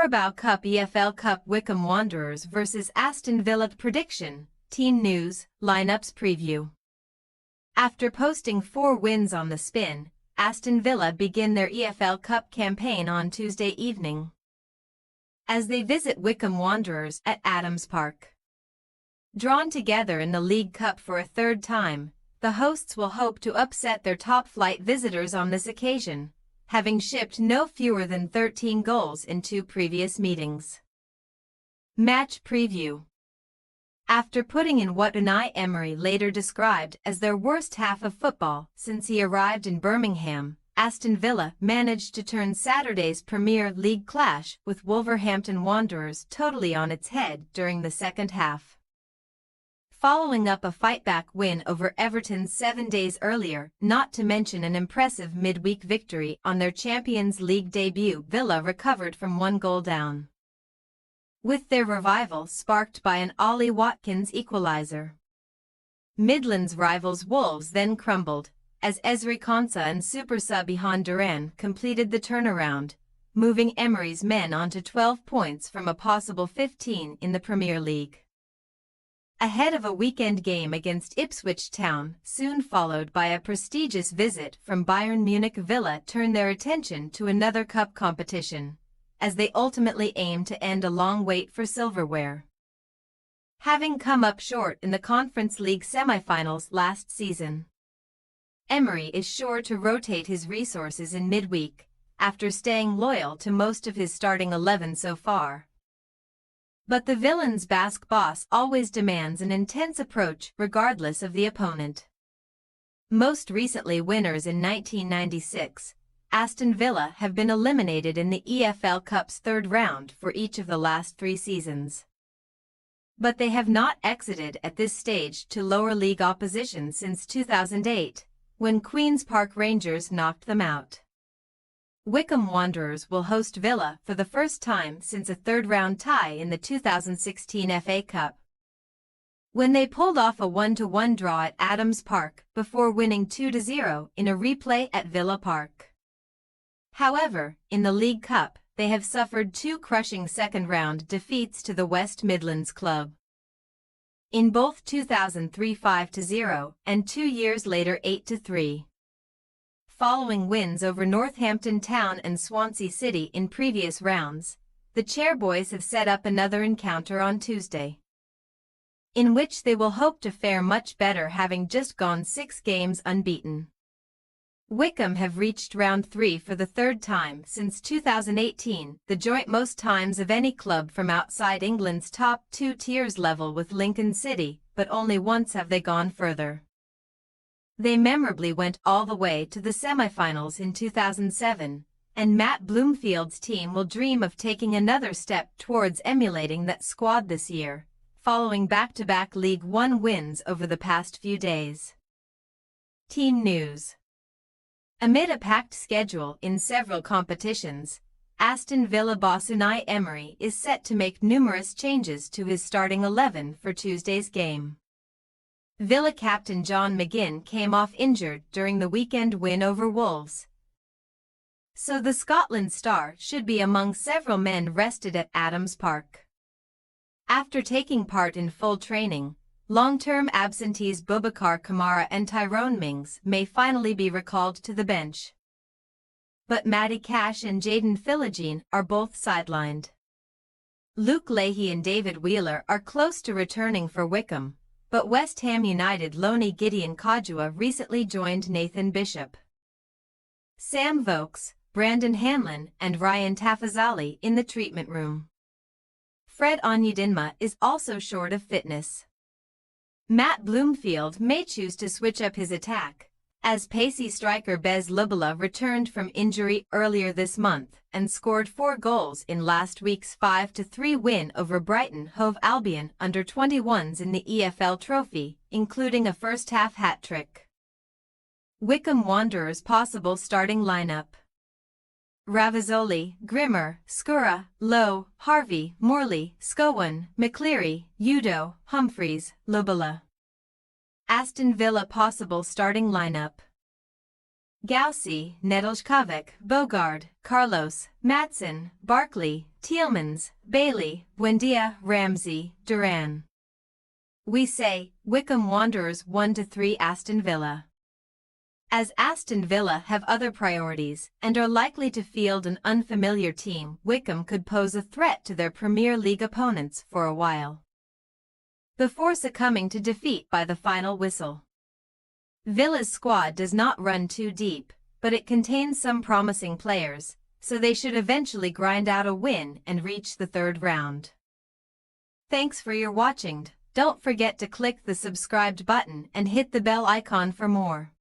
Carabao Cup EFL Cup Wycombe Wanderers vs Aston Villa prediction, team news, lineups preview. After posting 4 wins on the spin, Aston Villa begin their EFL Cup campaign on Tuesday evening as they visit Wycombe Wanderers at Adams Park. Drawn together in the League Cup for a third time, the hosts will hope to upset their top-flight visitors on this occasion, having shipped no fewer than 13 goals in 2 previous meetings. Match preview. After putting in what Unai Emery later described as their worst half of football since he arrived in Birmingham, Aston Villa managed to turn Saturday's Premier League clash with Wolverhampton Wanderers totally on its head during the second half. Following up a fight-back win over Everton 7 days earlier, not to mention an impressive midweek victory on their Champions League debut, Villa recovered from 1 goal down, with their revival sparked by an Ollie Watkins equaliser. Midlands rivals Wolves then crumbled, as Ezri Konsa and super sub Ihan Duran completed the turnaround, moving Emery's men onto 12 points from a possible 15 in the Premier League. Ahead of a weekend game against Ipswich Town, soon followed by a prestigious visit from Bayern Munich, Villa turn their attention to another cup competition, as they ultimately aim to end a long wait for silverware. Having come up short in the Conference League semi-finals last season, Emery is sure to rotate his resources in midweek, after staying loyal to most of his starting 11 so far. But the Villains' Basque boss always demands an intense approach regardless of the opponent. Most recently winners in 1996, Aston Villa have been eliminated in the EFL Cup's third round for each of the last 3 seasons. But they have not exited at this stage to lower league opposition since 2008, when Queen's Park Rangers knocked them out. Wycombe Wanderers will host Villa for the first time since a third-round tie in the 2016 FA Cup, when they pulled off a 1-1 draw at Adams Park before winning 2-0 in a replay at Villa Park. However, in the League Cup, they have suffered 2 crushing second-round defeats to the West Midlands club. In both 2003 5-0 and 2 years later 8-3. Following wins over Northampton Town and Swansea City in previous rounds, the Chairboys have set up another encounter on Tuesday, in which they will hope to fare much better, having just gone 6 games unbeaten. Wycombe have reached round 3 for the third time since 2018, the joint most times of any club from outside England's top 2 tiers, level with Lincoln City, but only once have they gone further. They memorably went all the way to the semi-finals in 2007, and Matt Bloomfield's team will dream of taking another step towards emulating that squad this year, following back-to-back League One wins over the past few days. Team news. Amid a packed schedule in several competitions, Aston Villa boss Unai Emery is set to make numerous changes to his starting 11 for Tuesday's game. Villa captain John McGinn came off injured during the weekend win over Wolves, so the Scotland star should be among several men rested at Adams Park. After taking part in full training, long-term absentees Boubacar Kamara and Tyrone Mings may finally be recalled to the bench, but Matty Cash and Jayden Philogene are both sidelined. Luke Leahy and David Wheeler are close to returning for Wycombe, but West Ham United loanee Gideon Kodjua recently joined Nathan Bishop, Sam Vokes, Brandon Hanlon and Ryan Tafazali in the treatment room. Fred Onyedinma is also short of fitness. Matt Bloomfield may choose to switch up his attack, as pacey striker Bez Lubala returned from injury earlier this month and scored 4 goals in last week's 5-3 win over Brighton Hove Albion under-21s in the EFL Trophy, including a first-half hat-trick. Wycombe Wanderers' possible starting lineup: Ravizoli, Grimmer, Skura, Lowe, Harvey, Morley, Scowen, McCleary, Udo, Humphreys, Lubala. Aston Villa possible starting lineup: Gauci, Nedeljkovic, Bogard, Carlos, Matson, Barkley, Tielemans, Bailey, Buendia, Ramsey, Duran. We say, Wycombe Wanderers 1-3 Aston Villa. As Aston Villa have other priorities and are likely to field an unfamiliar team, Wycombe could pose a threat to their Premier League opponents for a while, before succumbing to defeat by the final whistle. Villa's squad does not run too deep, but it contains some promising players, so they should eventually grind out a win and reach the third round. Thanks for your watching. Don't forget to click the subscribed button and hit the bell icon for more.